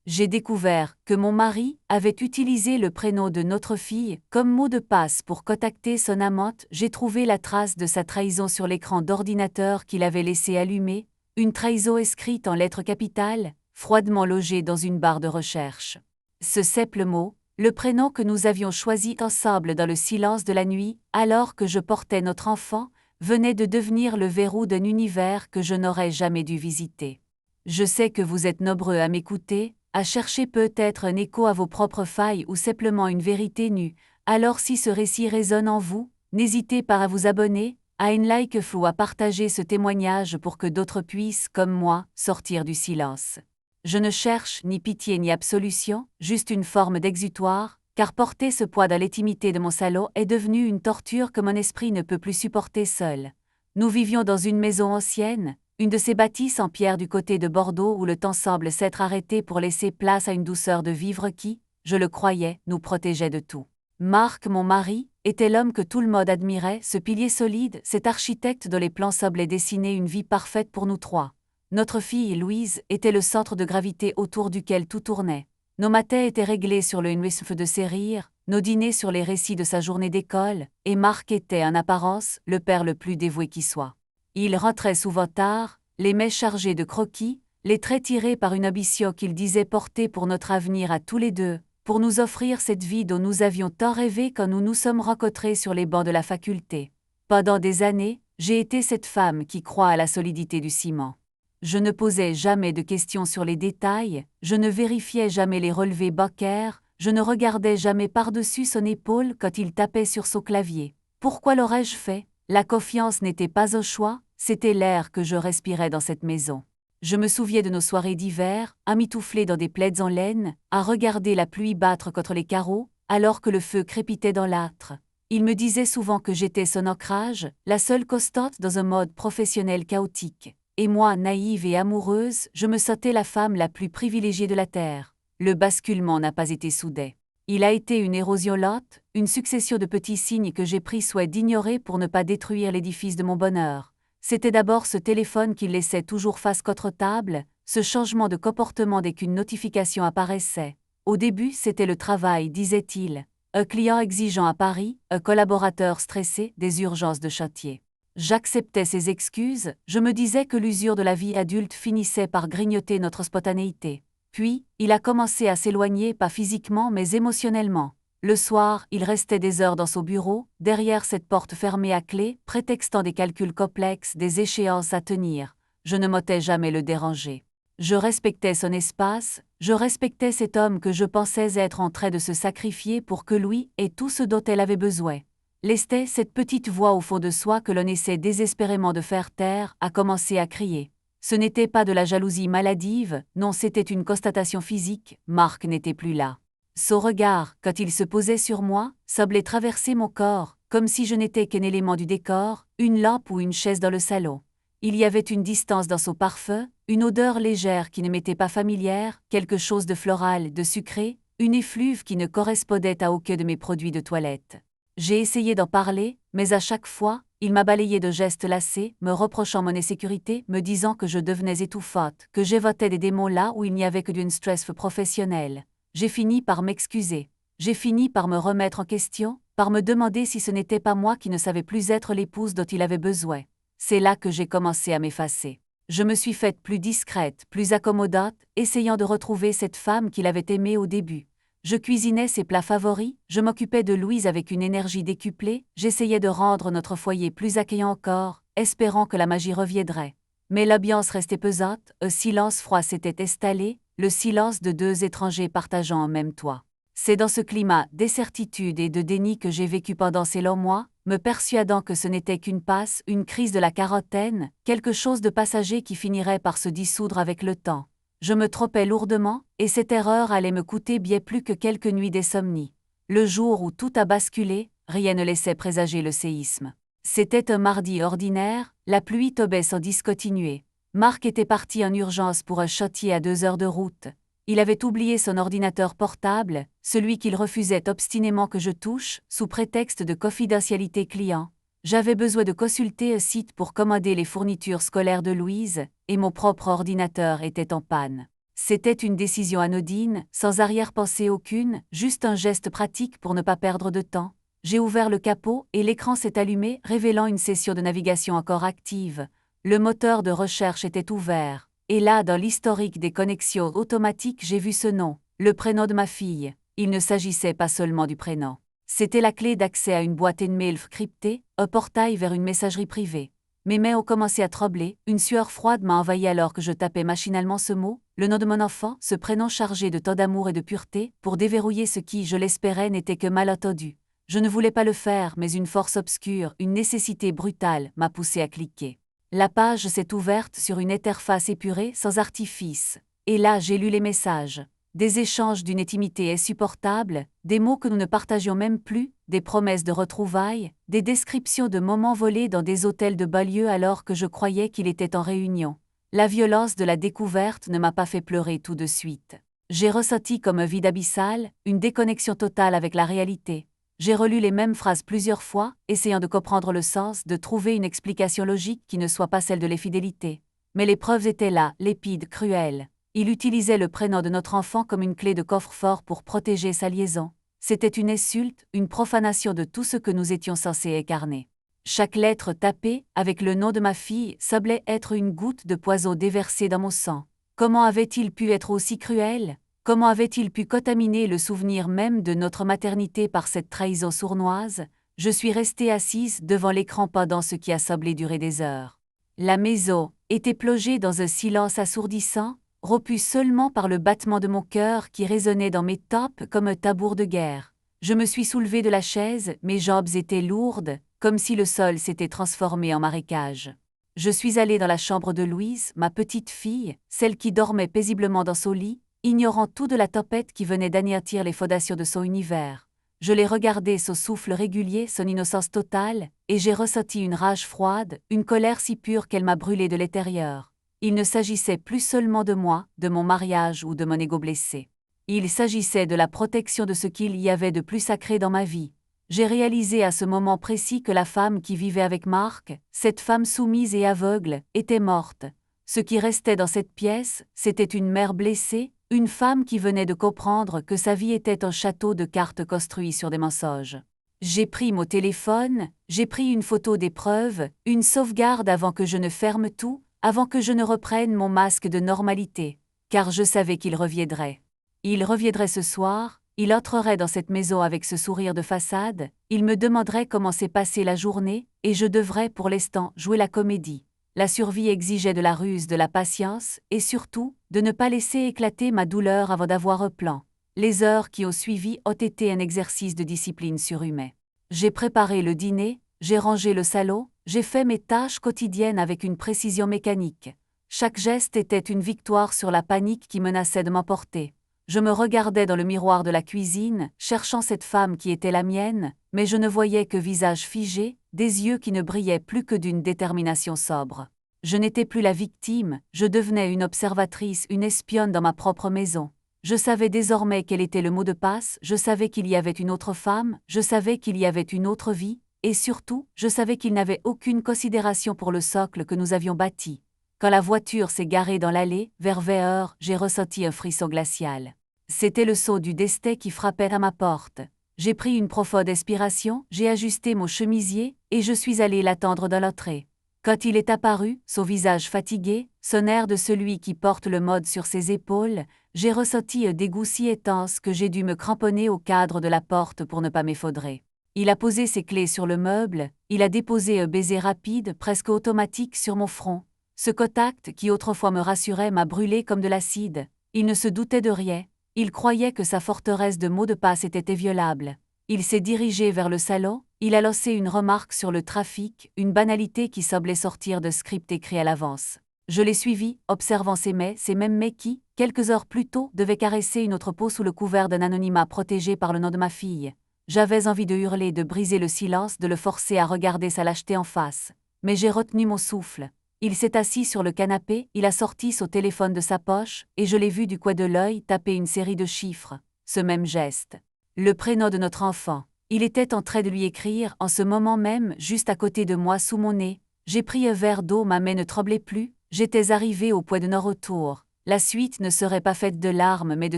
J'ai découvert que mon mari avait utilisé le prénom de notre fille comme mot de passe pour contacter son amante. J'ai trouvé la trace de sa trahison sur l'écran d'ordinateur qu'il avait laissé allumé, une trahison écrite en lettres capitales, froidement logée dans une barre de recherche. Ce simple mot, le prénom que nous avions choisi ensemble dans le silence de la nuit, alors que je portais notre enfant, venait de devenir le verrou d'un univers que je n'aurais jamais dû visiter. Je sais que vous êtes nombreux à m'écouter, à chercher peut-être un écho à vos propres failles ou simplement une vérité nue. Alors si ce récit résonne en vous, n'hésitez pas à vous abonner, à une like ou à partager ce témoignage pour que d'autres puissent, comme moi, sortir du silence. Je ne cherche ni pitié ni absolution, juste une forme d'exutoire, car porter ce poids dans l'intimité de mon salon est devenu une torture que mon esprit ne peut plus supporter seul. Nous vivions dans une maison ancienne, une de ces bâtisses en pierre du côté de Bordeaux où le temps semble s'être arrêté pour laisser place à une douceur de vivre qui, je le croyais, nous protégeait de tout. Marc, mon mari, était l'homme que tout le monde admirait, ce pilier solide, cet architecte dont les plans semblaient dessiner une vie parfaite pour nous trois. Notre fille, Louise, était le centre de gravité autour duquel tout tournait. Nos matins étaient réglés sur le humour de ses rires, nos dîners sur les récits de sa journée d'école, et Marc était, en apparence, le père le plus dévoué qui soit. Il rentrait souvent tard, les mains chargées de croquis, les traits tirés par une ambition qu'il disait porter pour notre avenir à tous les deux, pour nous offrir cette vie dont nous avions tant rêvé quand nous nous sommes rencontrés sur les bancs de la faculté. Pendant des années, j'ai été cette femme qui croit à la solidité du ciment. Je ne posais jamais de questions sur les détails, je ne vérifiais jamais les relevés bancaires, je ne regardais jamais par-dessus son épaule quand il tapait sur son clavier. Pourquoi l'aurais-je fait ? La confiance n'était pas un choix, c'était l'air que je respirais dans cette maison. Je me souviens de nos soirées d'hiver, à mitoufler dans des plaids en laine, à regarder la pluie battre contre les carreaux, alors que le feu crépitait dans l'âtre. Il me disait souvent que j'étais son ancrage, la seule constante dans un mode professionnel chaotique. Et moi, naïve et amoureuse, je me sentais la femme la plus privilégiée de la terre. Le basculement n'a pas été soudain. Il a été une érosion lente, une succession de petits signes que j'ai pris soin d'ignorer pour ne pas détruire l'édifice de mon bonheur. C'était d'abord ce téléphone qu'il laissait toujours face contre table, ce changement de comportement dès qu'une notification apparaissait. Au début, c'était le travail, disait-il. Un client exigeant à Paris, un collaborateur stressé, des urgences de chantier. J'acceptais ses excuses, je me disais que l'usure de la vie adulte finissait par grignoter notre spontanéité. Puis, il a commencé à s'éloigner, pas physiquement mais émotionnellement. Le soir, il restait des heures dans son bureau, derrière cette porte fermée à clé, prétextant des calculs complexes, des échéances à tenir. Je ne m'ôtais jamais le déranger. Je respectais son espace, je respectais cet homme que je pensais être en train de se sacrifier pour que Louis ait tout ce dont elle avait besoin. Lestait, cette petite voix au fond de soi que l'on essaie désespérément de faire taire, a commencé à crier. Ce n'était pas de la jalousie maladive, non, c'était une constatation physique, Marc n'était plus là. Son regard, quand il se posait sur moi, semblait traverser mon corps, comme si je n'étais qu'un élément du décor, une lampe ou une chaise dans le salon. Il y avait une distance dans son parfum, une odeur légère qui ne m'était pas familière, quelque chose de floral, de sucré, une effluve qui ne correspondait à aucun de mes produits de toilette. J'ai essayé d'en parler, mais à chaque fois, il m'a balayé de gestes lassés, me reprochant mon insécurité, me disant que je devenais étouffante, que j'évoquais des démons là où il n'y avait que d'une stress professionnelle. J'ai fini par m'excuser. J'ai fini par me remettre en question, par me demander si ce n'était pas moi qui ne savais plus être l'épouse dont il avait besoin. C'est là que j'ai commencé à m'effacer. Je me suis faite plus discrète, plus accommodante, essayant de retrouver cette femme qu'il avait aimée au début. Je cuisinais ses plats favoris, je m'occupais de Louise avec une énergie décuplée, j'essayais de rendre notre foyer plus accueillant encore, espérant que la magie reviendrait. Mais l'ambiance restait pesante, un silence froid s'était installé, le silence de deux étrangers partageant un même toit. C'est dans ce climat d'incertitude et de déni que j'ai vécu pendant ces longs mois, me persuadant que ce n'était qu'une passe, une crise de la quarantaine, quelque chose de passager qui finirait par se dissoudre avec le temps. Je me trompais lourdement, et cette erreur allait me coûter bien plus que quelques nuits d'insomnie. Le jour où tout a basculé, rien ne laissait présager le séisme. C'était un mardi ordinaire, la pluie tombait sans discontinuer. Marc était parti en urgence pour un chantier à 2 heures de route. Il avait oublié son ordinateur portable, celui qu'il refusait obstinément que je touche, sous prétexte de confidentialité client. J'avais besoin de consulter un site pour commander les fournitures scolaires de Louise, et mon propre ordinateur était en panne. C'était une décision anodine, sans arrière-pensée aucune, juste un geste pratique pour ne pas perdre de temps. J'ai ouvert le capot et l'écran s'est allumé, révélant une session de navigation encore active. Le moteur de recherche était ouvert. Et là, dans l'historique des connexions automatiques, j'ai vu ce nom, le prénom de ma fille. Il ne s'agissait pas seulement du prénom. C'était la clé d'accès à une boîte e-mail cryptée, un portail vers une messagerie privée. Mes mains ont commencé à trembler, une sueur froide m'a envahi alors que je tapais machinalement ce mot, le nom de mon enfant, ce prénom chargé de tant d'amour et de pureté, pour déverrouiller ce qui, je l'espérais, n'était que mal entendu. Je ne voulais pas le faire, mais une force obscure, une nécessité brutale, m'a poussé à cliquer. La page s'est ouverte sur une interface épurée, sans artifice. Et là, j'ai lu les messages. Des échanges d'une intimité insupportable, des mots que nous ne partagions même plus, des promesses de retrouvailles, des descriptions de moments volés dans des hôtels de banlieue alors que je croyais qu'il était en réunion. La violence de la découverte ne m'a pas fait pleurer tout de suite. J'ai ressenti comme un vide abyssal, une déconnexion totale avec la réalité. J'ai relu les mêmes phrases plusieurs fois, essayant de comprendre le sens, de trouver une explication logique qui ne soit pas celle de l'infidélité. Mais les preuves étaient là, lépides, cruelles. Il utilisait le prénom de notre enfant comme une clé de coffre-fort pour protéger sa liaison. C'était une insulte, une profanation de tout ce que nous étions censés incarner. Chaque lettre tapée, avec le nom de ma fille, semblait être une goutte de poison déversée dans mon sang. Comment avait-il pu être aussi cruel ? Comment avait-il pu contaminer le souvenir même de notre maternité par cette trahison sournoise ? Je suis restée assise devant l'écran pendant ce qui a semblé durer des heures. La maison était plongée dans un silence assourdissant, rompu seulement par le battement de mon cœur qui résonnait dans mes tempes comme un tambour de guerre. Je me suis soulevée de la chaise, mes jambes étaient lourdes, comme si le sol s'était transformé en marécage. Je suis allée dans la chambre de Louise, ma petite fille, celle qui dormait paisiblement dans son lit, ignorant tout de la tempête qui venait d'anéantir les fondations de son univers. Je l'ai regardée, son souffle régulier, son innocence totale, et j'ai ressenti une rage froide, une colère si pure qu'elle m'a brûlée de l'intérieur. Il ne s'agissait plus seulement de moi, de mon mariage ou de mon ego blessé. Il s'agissait de la protection de ce qu'il y avait de plus sacré dans ma vie. J'ai réalisé à ce moment précis que la femme qui vivait avec Marc, cette femme soumise et aveugle, était morte. Ce qui restait dans cette pièce, c'était une mère blessée, une femme qui venait de comprendre que sa vie était un château de cartes construit sur des mensonges. J'ai pris mon téléphone, j'ai pris une photo des preuves, une sauvegarde avant que je ne ferme tout, avant que je ne reprenne mon masque de normalité, car je savais qu'il reviendrait. Il reviendrait ce soir, il entrerait dans cette maison avec ce sourire de façade, il me demanderait comment s'est passée la journée, et je devrais pour l'instant jouer la comédie. La survie exigeait de la ruse, de la patience, et surtout, de ne pas laisser éclater ma douleur avant d'avoir un plan. Les heures qui ont suivi ont été un exercice de discipline surhumain. J'ai préparé le dîner, j'ai rangé le salon, j'ai fait mes tâches quotidiennes avec une précision mécanique. Chaque geste était une victoire sur la panique qui menaçait de m'emporter. Je me regardais dans le miroir de la cuisine, cherchant cette femme qui était la mienne, mais je ne voyais que visage figé, des yeux qui ne brillaient plus que d'une détermination sobre. Je n'étais plus la victime, je devenais une observatrice, une espionne dans ma propre maison. Je savais désormais quel était le mot de passe, je savais qu'il y avait une autre femme, je savais qu'il y avait une autre vie, et surtout, je savais qu'il n'avait aucune considération pour le socle que nous avions bâti. Quand la voiture s'est garée dans l'allée, vers 20h, j'ai ressenti un frisson glacial. C'était le sceau du destin qui frappait à ma porte. J'ai pris une profonde inspiration, j'ai ajusté mon chemisier, et je suis allée l'attendre dans l'entrée. Quand il est apparu, son visage fatigué, son air de celui qui porte le mode sur ses épaules, j'ai ressenti un dégoût si intense que j'ai dû me cramponner au cadre de la porte pour ne pas m'effondrer. Il a posé ses clés sur le meuble, il a déposé un baiser rapide, presque automatique sur mon front. Ce contact qui autrefois me rassurait m'a brûlé comme de l'acide. Il ne se doutait de rien, il croyait que sa forteresse de mots de passe était inviolable. Il s'est dirigé vers le salon, il a lancé une remarque sur le trafic, une banalité qui semblait sortir de script écrit à l'avance. Je l'ai suivi, observant ces mêmes mets qui, quelques heures plus tôt, devaient caresser une autre peau sous le couvert d'un anonymat protégé par le nom de ma fille. J'avais envie de hurler, de briser le silence, de le forcer à regarder sa lâcheté en face. Mais j'ai retenu mon souffle. Il s'est assis sur le canapé, il a sorti son téléphone de sa poche, et je l'ai vu du coin de l'œil taper une série de chiffres. Ce même geste. Le prénom de notre enfant. Il était en train de lui écrire, en ce moment même, juste à côté de moi sous mon nez. J'ai pris un verre d'eau, ma main ne tremblait plus, j'étais arrivée au point de non-retour. La suite ne serait pas faite de larmes mais de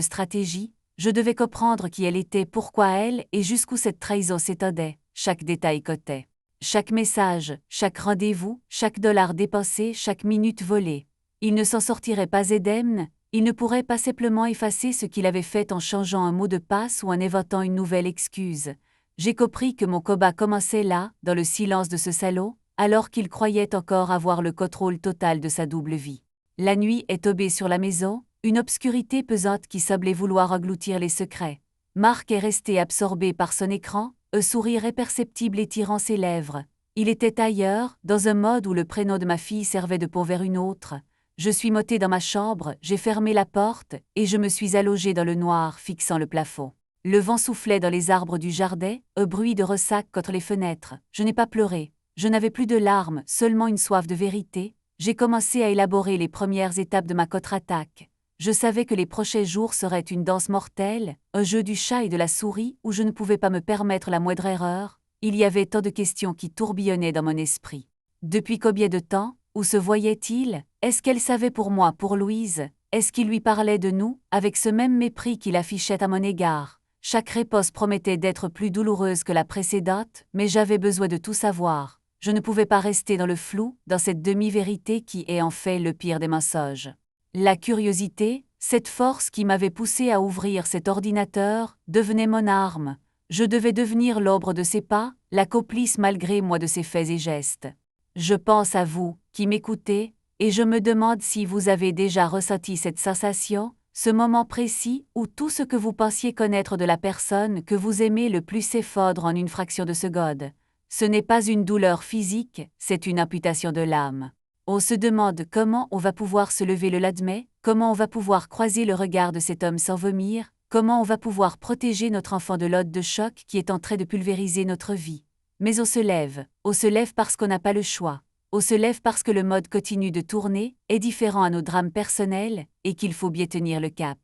stratégie. Je devais comprendre qui elle était, pourquoi elle, et jusqu'où cette trahison s'étendait. Chaque détail cotait. Chaque message, chaque rendez-vous, chaque dollar dépensé, chaque minute volée. Il ne s'en sortirait pas indemne, il ne pourrait pas simplement effacer ce qu'il avait fait en changeant un mot de passe ou en inventant une nouvelle excuse. J'ai compris que mon combat commençait là, dans le silence de ce salaud, alors qu'il croyait encore avoir le contrôle total de sa double vie. La nuit est tombée sur la maison, une obscurité pesante qui semblait vouloir engloutir les secrets. Marc est resté absorbé par son écran, un sourire imperceptible étirant ses lèvres. Il était ailleurs, dans un mode où le prénom de ma fille servait de pont vers une autre. Je suis montée dans ma chambre, j'ai fermé la porte, et je me suis allongée dans le noir, fixant le plafond. Le vent soufflait dans les arbres du jardin, un bruit de ressac contre les fenêtres. Je n'ai pas pleuré. Je n'avais plus de larmes, seulement une soif de vérité. J'ai commencé à élaborer les premières étapes de ma contre-attaque. Je savais que les prochains jours seraient une danse mortelle, un jeu du chat et de la souris où je ne pouvais pas me permettre la moindre erreur. Il y avait tant de questions qui tourbillonnaient dans mon esprit. Depuis combien de temps? Où se voyait-il? Est-ce qu'elle savait pour moi, pour Louise? Est-ce qu'il lui parlait de nous, avec ce même mépris qu'il affichait à mon égard? Chaque réponse promettait d'être plus douloureuse que la précédente, mais j'avais besoin de tout savoir. Je ne pouvais pas rester dans le flou, dans cette demi-vérité qui est en fait le pire des mensonges. La curiosité, cette force qui m'avait poussé à ouvrir cet ordinateur, devenait mon arme. Je devais devenir l'ombre de ses pas, la complice malgré moi de ses faits et gestes. Je pense à vous, qui m'écoutez, et je me demande si vous avez déjà ressenti cette sensation, ce moment précis où tout ce que vous pensiez connaître de la personne que vous aimez le plus s'effondre en une fraction de seconde. Ce n'est pas une douleur physique, c'est une amputation de l'âme. On se demande comment on va pouvoir se lever le lendemain, comment on va pouvoir croiser le regard de cet homme sans vomir, comment on va pouvoir protéger notre enfant de l'onde de choc qui est en train de pulvériser notre vie. Mais on se lève parce qu'on n'a pas le choix. On se lève parce que le mode continue de tourner, est différent à nos drames personnels, et qu'il faut bien tenir le cap.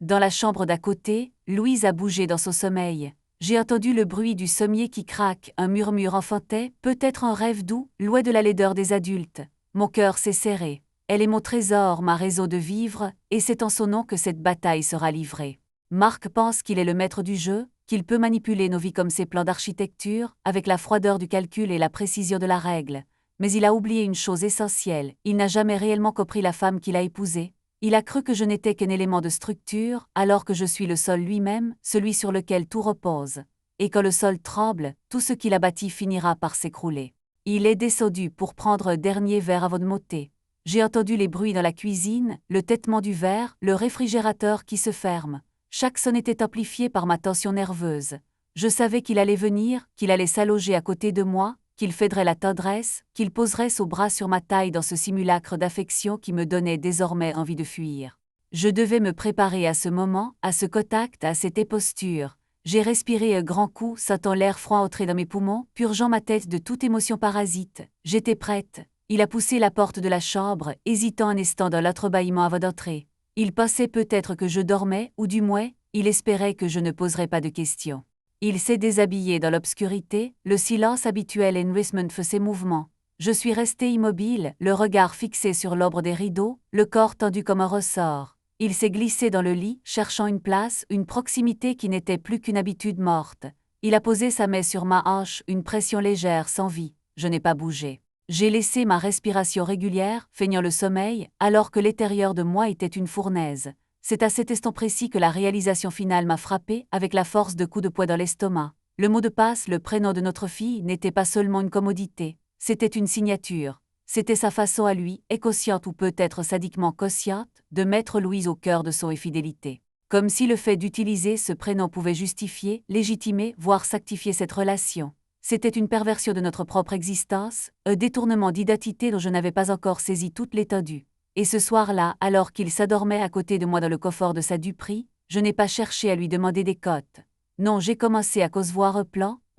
Dans la chambre d'à côté, Louise a bougé dans son sommeil. J'ai entendu le bruit du sommier qui craque, un murmure enfantin, peut-être un rêve doux, loin de la laideur des adultes. Mon cœur s'est serré. Elle est mon trésor, ma raison de vivre, et c'est en son nom que cette bataille sera livrée. Marc pense qu'il est le maître du jeu, qu'il peut manipuler nos vies comme ses plans d'architecture, avec la froideur du calcul et la précision de la règle. Mais il a oublié une chose essentielle, il n'a jamais réellement compris la femme qu'il a épousée. Il a cru que je n'étais qu'un élément de structure, alors que je suis le sol lui-même, celui sur lequel tout repose. Et quand le sol tremble, tout ce qu'il a bâti finira par s'écrouler. Il est descendu pour prendre un dernier verre avant de m'ôter. J'ai entendu les bruits dans la cuisine, le tétement du verre, le réfrigérateur qui se ferme. Chaque son était amplifié par ma tension nerveuse. Je savais qu'il allait venir, qu'il allait s'allonger à côté de moi, qu'il feindrait la tendresse, qu'il poserait son bras sur ma taille dans ce simulacre d'affection qui me donnait désormais envie de fuir. Je devais me préparer à ce moment, à ce contact, à cette posture. J'ai respiré un grand coup, sentant l'air froid entrer dans mes poumons, purgeant ma tête de toute émotion parasite. J'étais prête. Il a poussé la porte de la chambre, hésitant un instant dans l'entrebâillement avant d'entrer. Il pensait peut-être que je dormais, ou du moins, il espérait que je ne poserais pas de questions. Il s'est déshabillé dans l'obscurité, le silence habituel enlèvement fait ses mouvements. Je suis restée immobile, le regard fixé sur l'ombre des rideaux, le corps tendu comme un ressort. Il s'est glissé dans le lit, cherchant une place, une proximité qui n'était plus qu'une habitude morte. Il a posé sa main sur ma hanche, une pression légère, sans vie. Je n'ai pas bougé. J'ai laissé ma respiration régulière, feignant le sommeil, alors que l'intérieur de moi était une fournaise. C'est à cet instant précis que la réalisation finale m'a frappé, avec la force de coups de poing dans l'estomac. Le mot de passe, le prénom de notre fille, n'était pas seulement une commodité. C'était une signature. C'était sa façon à lui, inconsciente ou peut-être sadiquement consciente, de mettre Louise au cœur de son infidélité. Comme si le fait d'utiliser ce prénom pouvait justifier, légitimer, voire sanctifier cette relation. C'était une perversion de notre propre existence, un détournement d'identité dont je n'avais pas encore saisi toute l'étendue. Et ce soir-là, alors qu'il s'adormait à côté de moi dans le confort de sa duperie, je n'ai pas cherché à lui demander des cotes. Non, j'ai commencé à concevoir un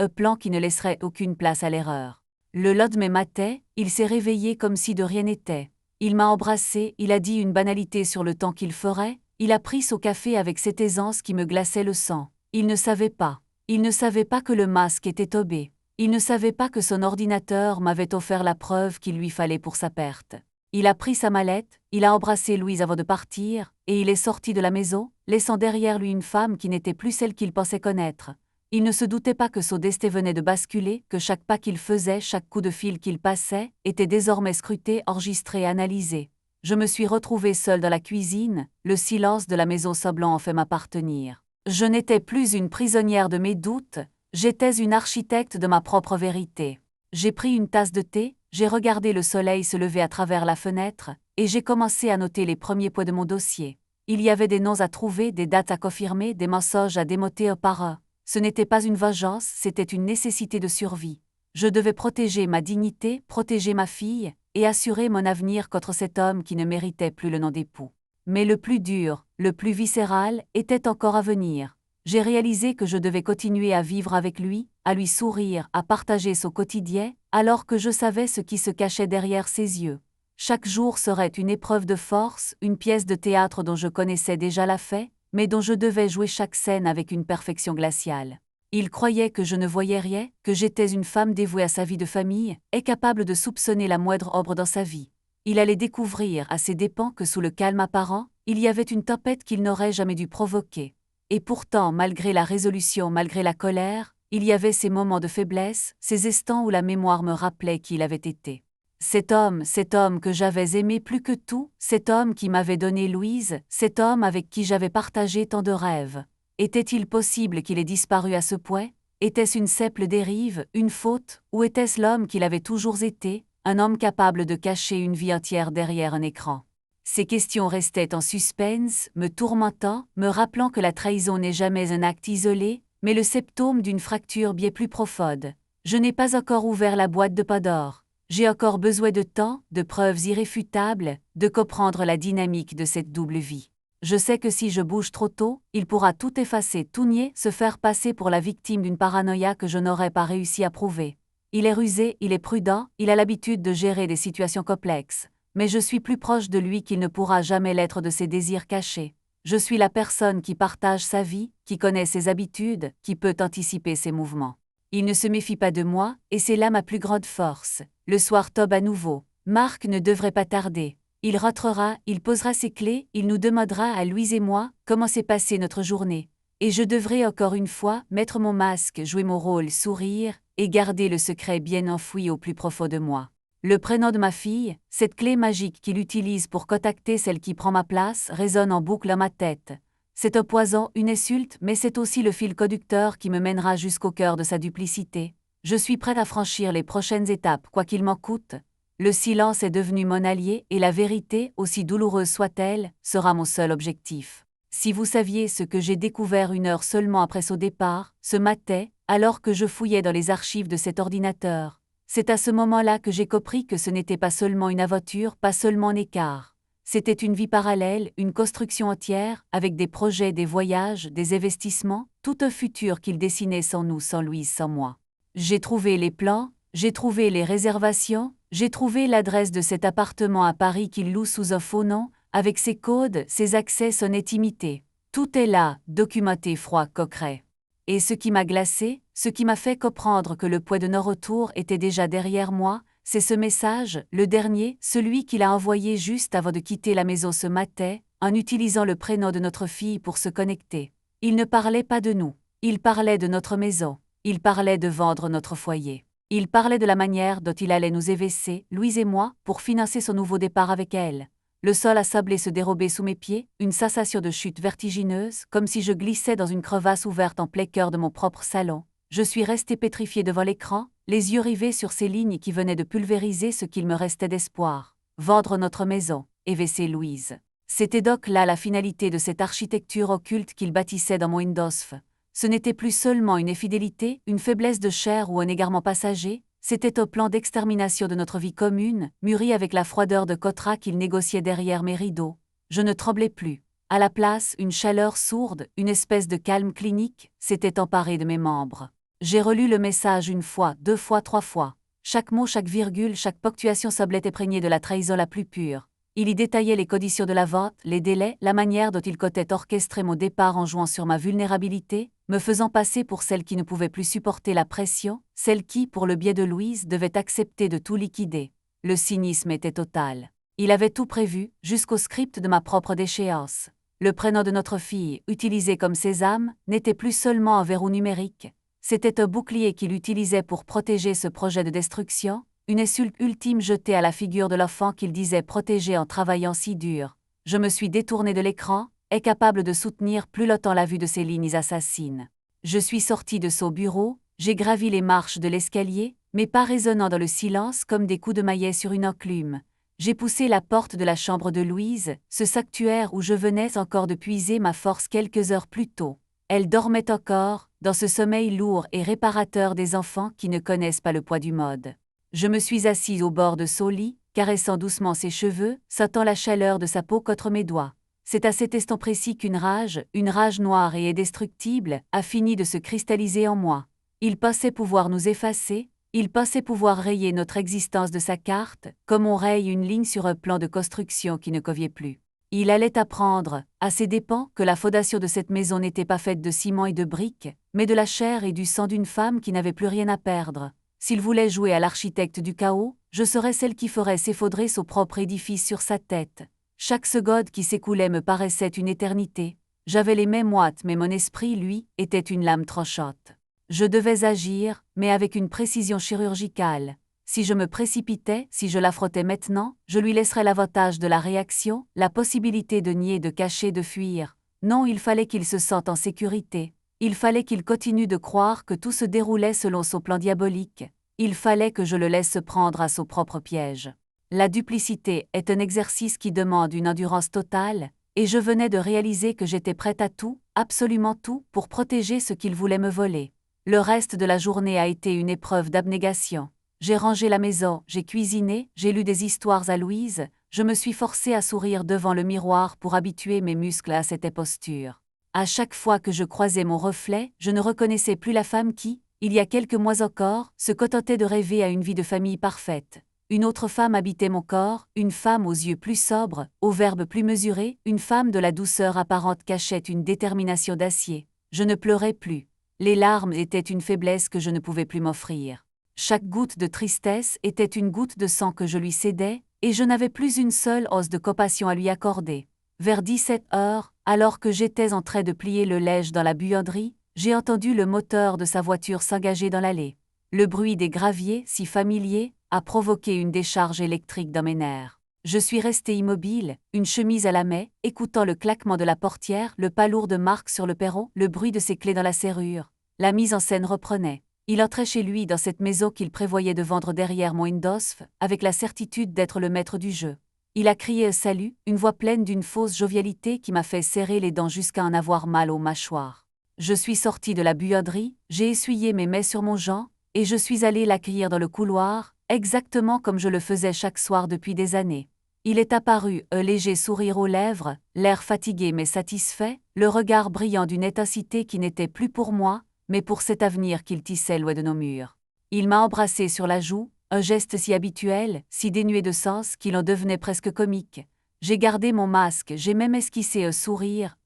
plan qui ne laisserait aucune place à l'erreur. Le lendemain matin, il s'est réveillé comme si de rien n'était. Il m'a embrassé, il a dit une banalité sur le temps qu'il ferait, il a pris son café avec cette aisance qui me glaçait le sang. Il ne savait pas. Il ne savait pas que le masque était tombé. Il ne savait pas que son ordinateur m'avait offert la preuve qu'il lui fallait pour sa perte. Il a pris sa mallette, il a embrassé Louise avant de partir, et il est sorti de la maison, laissant derrière lui une femme qui n'était plus celle qu'il pensait connaître. Il ne se doutait pas que son destin venait de basculer, que chaque pas qu'il faisait, chaque coup de fil qu'il passait, était désormais scruté, enregistré, analysé. Je me suis retrouvée seule dans la cuisine, le silence de la maison semblant en fait m'appartenir. Je n'étais plus une prisonnière de mes doutes, j'étais une architecte de ma propre vérité. J'ai pris une tasse de thé, j'ai regardé le soleil se lever à travers la fenêtre, et j'ai commencé à noter les premiers points de mon dossier. Il y avait des noms à trouver, des dates à confirmer, des mensonges à démoter un par un. Ce n'était pas une vengeance, c'était une nécessité de survie. Je devais protéger ma dignité, protéger ma fille, et assurer mon avenir contre cet homme qui ne méritait plus le nom d'époux. Mais le plus dur, le plus viscéral, était encore à venir. J'ai réalisé que je devais continuer à vivre avec lui, à lui sourire, à partager son quotidien, alors que je savais ce qui se cachait derrière ses yeux. Chaque jour serait une épreuve de force, une pièce de théâtre dont je connaissais déjà la fait, mais dont je devais jouer chaque scène avec une perfection glaciale. Il croyait que je ne voyais rien, que j'étais une femme dévouée à sa vie de famille, et capable de soupçonner la moindre ombre dans sa vie. Il allait découvrir à ses dépens que sous le calme apparent, il y avait une tempête qu'il n'aurait jamais dû provoquer. Et pourtant, malgré la résolution, malgré la colère, il y avait ces moments de faiblesse, ces instants où la mémoire me rappelait qui il avait été. Cet homme que j'avais aimé plus que tout, cet homme qui m'avait donné Louise, cet homme avec qui j'avais partagé tant de rêves. Était-il possible qu'il ait disparu à ce point? Était-ce une simple dérive, une faute, ou était-ce l'homme qu'il avait toujours été, un homme capable de cacher une vie entière derrière un écran? Ces questions restaient en suspense, me tourmentant, me rappelant que la trahison n'est jamais un acte isolé, mais le symptôme d'une fracture bien plus profonde. Je n'ai pas encore ouvert la boîte de Pandore. J'ai encore besoin de temps, de preuves irréfutables, de comprendre la dynamique de cette double vie. Je sais que si je bouge trop tôt, il pourra tout effacer, tout nier, se faire passer pour la victime d'une paranoïa que je n'aurais pas réussi à prouver. Il est rusé, il est prudent, il a l'habitude de gérer des situations complexes. Mais je suis plus proche de lui qu'il ne pourra jamais l'être de ses désirs cachés. Je suis la personne qui partage sa vie, qui connaît ses habitudes, qui peut anticiper ses mouvements. Il ne se méfie pas de moi, et c'est là ma plus grande force. Le soir tombe à nouveau. Marc ne devrait pas tarder. Il rentrera, il posera ses clés, il nous demandera à Louise et moi comment s'est passée notre journée. Et je devrais encore une fois mettre mon masque, jouer mon rôle, sourire, et garder le secret bien enfoui au plus profond de moi. Le prénom de ma fille, cette clé magique qu'il utilise pour contacter celle qui prend ma place, résonne en boucle dans ma tête. C'est un poison, une insulte, mais c'est aussi le fil conducteur qui me mènera jusqu'au cœur de sa duplicité. Je suis prête à franchir les prochaines étapes, quoi qu'il m'en coûte. Le silence est devenu mon allié et la vérité, aussi douloureuse soit-elle, sera mon seul objectif. Si vous saviez ce que j'ai découvert une heure seulement après son départ, ce matin, alors que je fouillais dans les archives de cet ordinateur, c'est à ce moment-là que j'ai compris que ce n'était pas seulement une aventure, pas seulement un écart. C'était une vie parallèle, une construction entière, avec des projets, des voyages, des investissements, tout un futur qu'il dessinait sans nous, sans Louise, sans moi. J'ai trouvé les plans, j'ai trouvé les réservations, j'ai trouvé l'adresse de cet appartement à Paris qu'il loue sous un faux nom, avec ses codes, ses accès, son intimité. Tout est là, documenté, froid, concret. Et ce qui m'a glacé, ce qui m'a fait comprendre que le point de non-retour était déjà derrière moi, c'est ce message, le dernier, celui qu'il a envoyé juste avant de quitter la maison ce matin, en utilisant le prénom de notre fille pour se connecter. Il ne parlait pas de nous, il parlait de notre maison, il parlait de vendre notre foyer. Il parlait de la manière dont il allait nous évincer, Louise et moi, pour financer son nouveau départ avec elle. Le sol a sablé se dérober sous mes pieds, une sensation de chute vertigineuse, comme si je glissais dans une crevasse ouverte en plein cœur de mon propre salon. Je suis restée pétrifiée devant l'écran, les yeux rivés sur ces lignes qui venaient de pulvériser ce qu'il me restait d'espoir. Vendre notre maison, évincer Louise. C'était donc là la finalité de cette architecture occulte qu'il bâtissait dans mon Indosf. Ce n'était plus seulement une infidélité, une faiblesse de chair ou un égarement passager, c'était un plan d'extermination de notre vie commune, mûri avec la froideur de Cotra qu'il négociait derrière mes rideaux. Je ne tremblais plus. À la place, une chaleur sourde, une espèce de calme clinique, s'était emparée de mes membres. J'ai relu le message une fois, deux fois, trois fois. Chaque mot, chaque virgule, chaque ponctuation semblait imprégnée de la trahison la plus pure. Il y détaillait les conditions de la vente, les délais, la manière dont il comptait orchestrer mon départ en jouant sur ma vulnérabilité, me faisant passer pour celle qui ne pouvait plus supporter la pression, celle qui, pour le biais de Louise, devait accepter de tout liquider. Le cynisme était total. Il avait tout prévu, jusqu'au script de ma propre déchéance. Le prénom de notre fille, utilisé comme sésame, n'était plus seulement un verrou numérique. C'était un bouclier qu'il utilisait pour protéger ce projet de destruction, une insulte ultime jetée à la figure de l'enfant qu'il disait protéger en travaillant si dur. Je me suis détourné de l'écran, incapable de soutenir plus longtemps la vue de ces lignes assassines. Je suis sorti de son bureau, j'ai gravi les marches de l'escalier, mes pas résonnant dans le silence comme des coups de maillet sur une enclume. J'ai poussé la porte de la chambre de Louise, ce sanctuaire où je venais encore de puiser ma force quelques heures plus tôt. Elle dormait encore, dans ce sommeil lourd et réparateur des enfants qui ne connaissent pas le poids du mode. Je me suis assis au bord de son lit, caressant doucement ses cheveux, sentant la chaleur de sa peau contre mes doigts. C'est à cet instant précis qu'une rage noire et indestructible, a fini de se cristalliser en moi. Il pensait pouvoir nous effacer, il pensait pouvoir rayer notre existence de sa carte, comme on raye une ligne sur un plan de construction qui ne convient plus. Il allait apprendre, à ses dépens, que la fondation de cette maison n'était pas faite de ciment et de briques, mais de la chair et du sang d'une femme qui n'avait plus rien à perdre. S'il voulait jouer à l'architecte du chaos, je serais celle qui ferait s'effondrer son propre édifice sur sa tête. Chaque seconde qui s'écoulait me paraissait une éternité. J'avais les mains moites mais mon esprit, lui, était une lame tranchante. Je devais agir, mais avec une précision chirurgicale. Si je me précipitais, si je l'affrontais maintenant, je lui laisserais l'avantage de la réaction, la possibilité de nier, de cacher, de fuir. Non, il fallait qu'il se sente en sécurité. Il fallait qu'il continue de croire que tout se déroulait selon son plan diabolique. Il fallait que je le laisse prendre à son propre piège. La duplicité est un exercice qui demande une endurance totale, et je venais de réaliser que j'étais prête à tout, absolument tout, pour protéger ce qu'il voulait me voler. Le reste de la journée a été une épreuve d'abnégation. J'ai rangé la maison, j'ai cuisiné, j'ai lu des histoires à Louise, je me suis forcée à sourire devant le miroir pour habituer mes muscles à cette posture. À chaque fois que je croisais mon reflet, je ne reconnaissais plus la femme qui, il y a quelques mois encore, se contentait de rêver à une vie de famille parfaite. Une autre femme habitait mon corps, une femme aux yeux plus sobres, aux verbes plus mesurés, une femme de la douceur apparente cachait une détermination d'acier. Je ne pleurais plus. Les larmes étaient une faiblesse que je ne pouvais plus m'offrir. Chaque goutte de tristesse était une goutte de sang que je lui cédais, et je n'avais plus une seule once de compassion à lui accorder. Vers 17 heures, alors que j'étais en train de plier le linge dans la buanderie, j'ai entendu le moteur de sa voiture s'engager dans l'allée. Le bruit des graviers, si familier, a provoqué une décharge électrique dans mes nerfs. Je suis resté immobile, une chemise à la main, écoutant le claquement de la portière, le pas lourd de Marc sur le perron, le bruit de ses clés dans la serrure. La mise en scène reprenait. Il entrait chez lui dans cette maison qu'il prévoyait de vendre derrière mon Indosf, avec la certitude d'être le maître du jeu. Il a crié un salut, une voix pleine d'une fausse jovialité qui m'a fait serrer les dents jusqu'à en avoir mal aux mâchoires. Je suis sorti de la buanderie, j'ai essuyé mes mains sur mon gant, et je suis allé l'accueillir dans le couloir, exactement comme je le faisais chaque soir depuis des années. Il est apparu, un léger sourire aux lèvres, l'air fatigué mais satisfait, le regard brillant d'une intensité qui n'était plus pour moi, mais pour cet avenir qu'il tissait loin de nos murs. Il m'a embrassé sur la joue, un geste si habituel, si dénué de sens qu'il en devenait presque comique. J'ai gardé mon masque, j'ai même esquissé un sourire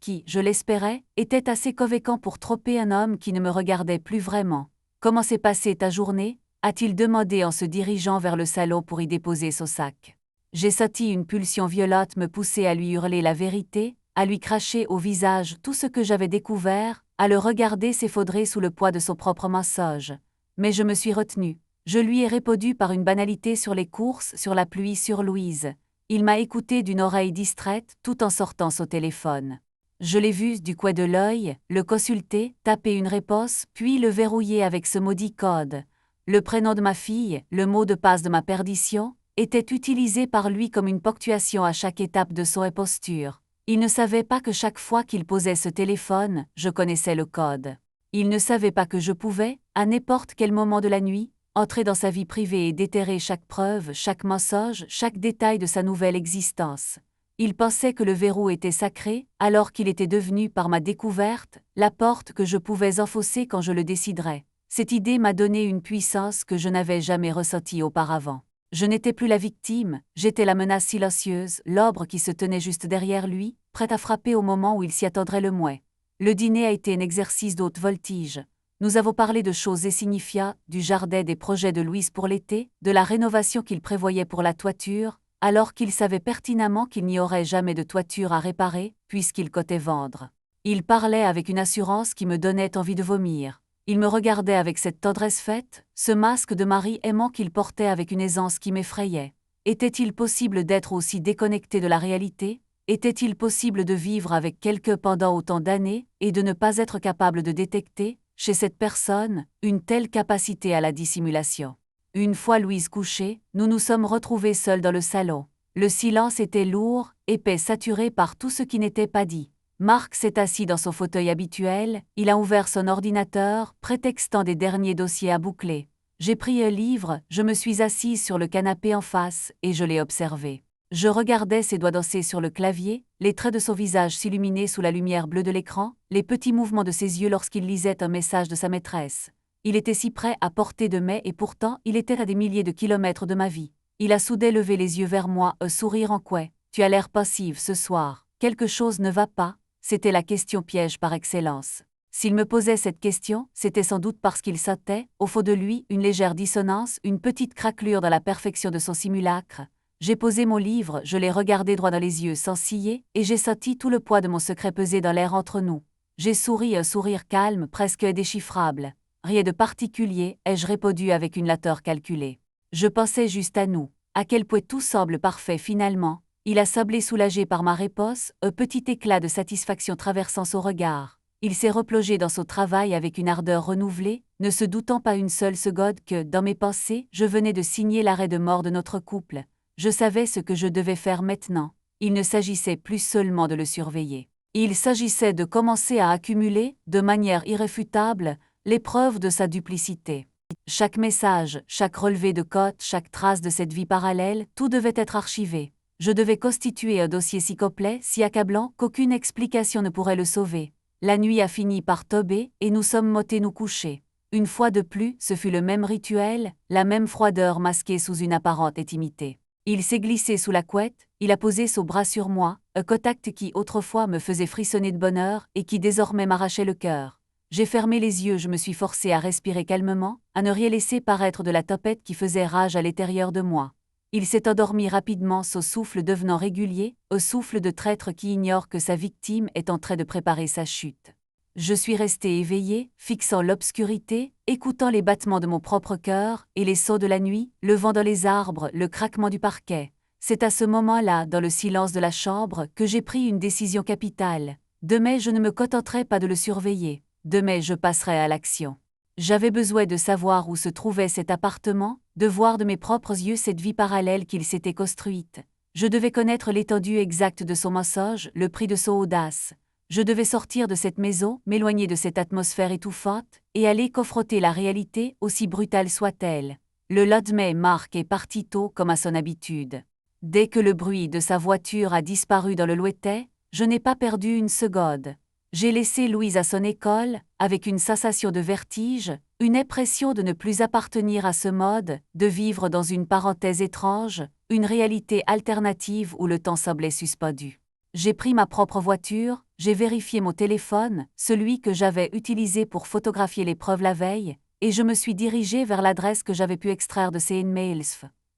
qui, je l'espérais, était assez convaincant pour tromper un homme qui ne me regardait plus vraiment. « Comment s'est passée ta journée ?» a-t-il demandé en se dirigeant vers le salon pour y déposer son sac. J'ai senti une pulsion violente me pousser à lui hurler la vérité, à lui cracher au visage tout ce que j'avais découvert, à le regarder s'effondrer sous le poids de son propre mensonge. Mais je me suis retenue. Je lui ai répondu par une banalité sur les courses, sur la pluie, sur Louise. Il m'a écouté d'une oreille distraite tout en sortant son téléphone. Je l'ai vu du coin de l'œil, le consulter, taper une réponse, puis le verrouiller avec ce maudit code. Le prénom de ma fille, le mot de passe de ma perdition, était utilisé par lui comme une ponctuation à chaque étape de son imposture. Il ne savait pas que chaque fois qu'il posait ce téléphone, je connaissais le code. Il ne savait pas que je pouvais, à n'importe quel moment de la nuit, entrer dans sa vie privée et déterrer chaque preuve, chaque mensonge, chaque détail de sa nouvelle existence. Il pensait que le verrou était sacré, alors qu'il était devenu, par ma découverte, la porte que je pouvais enfoncer quand je le déciderais. Cette idée m'a donné une puissance que je n'avais jamais ressentie auparavant. Je n'étais plus la victime, j'étais la menace silencieuse, l'ombre qui se tenait juste derrière lui, prête à frapper au moment où il s'y attendrait le moins. Le dîner a été un exercice d'haute voltige. Nous avons parlé de choses insignifiantes, du jardin, des projets de Louise pour l'été, de la rénovation qu'il prévoyait pour la toiture, alors qu'il savait pertinemment qu'il n'y aurait jamais de toiture à réparer, puisqu'il comptait vendre. Il parlait avec une assurance qui me donnait envie de vomir. Il me regardait avec cette tendresse faite, ce masque de mari aimant qu'il portait avec une aisance qui m'effrayait. Était-il possible d'être aussi déconnecté de la réalité? Était-il possible de vivre avec quelqu'un pendant autant d'années et de ne pas être capable de détecter, chez cette personne, une telle capacité à la dissimulation? Une fois Louise couchée, nous nous sommes retrouvés seuls dans le salon. Le silence était lourd, épais, saturé par tout ce qui n'était pas dit. Marc s'est assis dans son fauteuil habituel, il a ouvert son ordinateur, prétextant des derniers dossiers à boucler. J'ai pris un livre, je me suis assise sur le canapé en face, et je l'ai observé. Je regardais ses doigts danser sur le clavier, les traits de son visage s'illuminer sous la lumière bleue de l'écran, les petits mouvements de ses yeux lorsqu'il lisait un message de sa maîtresse. Il était si près à portée de main et pourtant il était à des milliers de kilomètres de ma vie. Il a soudain levé les yeux vers moi, un sourire en coin. « Tu as l'air passive ce soir. Quelque chose ne va pas ?» C'était la question piège par excellence. S'il me posait cette question, c'était sans doute parce qu'il sentait, au fond de lui, une légère dissonance, une petite craquelure dans la perfection de son simulacre. J'ai posé mon livre, je l'ai regardé droit dans les yeux sans ciller, et j'ai senti tout le poids de mon secret peser dans l'air entre nous. J'ai souri un sourire calme, presque indéchiffrable. Rien de particulier, ai-je répondu avec une lenteur calculée. Je pensais juste à nous. À quel point tout semble parfait finalement. Il a semblé soulagé par ma réponse, un petit éclat de satisfaction traversant son regard. Il s'est replongé dans son travail avec une ardeur renouvelée, ne se doutant pas une seule seconde que, dans mes pensées, je venais de signer l'arrêt de mort de notre couple. Je savais ce que je devais faire maintenant. Il ne s'agissait plus seulement de le surveiller. Il s'agissait de commencer à accumuler, de manière irréfutable, les preuves de sa duplicité. Chaque message, chaque relevé de cote, chaque trace de cette vie parallèle, tout devait être archivé. Je devais constituer un dossier si complet, si accablant, qu'aucune explication ne pourrait le sauver. La nuit a fini par tomber, et nous sommes montés nous coucher. Une fois de plus, ce fut le même rituel, la même froideur masquée sous une apparente intimité. Il s'est glissé sous la couette, il a posé son bras sur moi, un contact qui autrefois me faisait frissonner de bonheur et qui désormais m'arrachait le cœur. J'ai fermé les yeux, je me suis forcé à respirer calmement, à ne rien laisser paraître de la tempête qui faisait rage à l'intérieur de moi. Il s'est endormi rapidement, son souffle devenant régulier, au souffle de traître qui ignore que sa victime est en train de préparer sa chute. Je suis resté éveillé, fixant l'obscurité, écoutant les battements de mon propre cœur et les sons de la nuit, le vent dans les arbres, le craquement du parquet. C'est à ce moment-là, dans le silence de la chambre, que j'ai pris une décision capitale. Demain, je ne me contenterai pas de le surveiller. Demain, je passerai à l'action. J'avais besoin de savoir où se trouvait cet appartement, de voir de mes propres yeux cette vie parallèle qu'il s'était construite. Je devais connaître l'étendue exacte de son mensonge, le prix de son audace. Je devais sortir de cette maison, m'éloigner de cette atmosphère étouffante, et aller confronter la réalité, aussi brutale soit-elle. Le lendemain, Marc est parti tôt comme à son habitude. Dès que le bruit de sa voiture a disparu dans le lointain, je n'ai pas perdu une seconde. J'ai laissé Louise à son école, avec une sensation de vertige, une impression de ne plus appartenir à ce mode, de vivre dans une parenthèse étrange, une réalité alternative où le temps semblait suspendu. J'ai pris ma propre voiture, j'ai vérifié mon téléphone, celui que j'avais utilisé pour photographier les preuves la veille, et je me suis dirigé vers l'adresse que j'avais pu extraire de ces emails.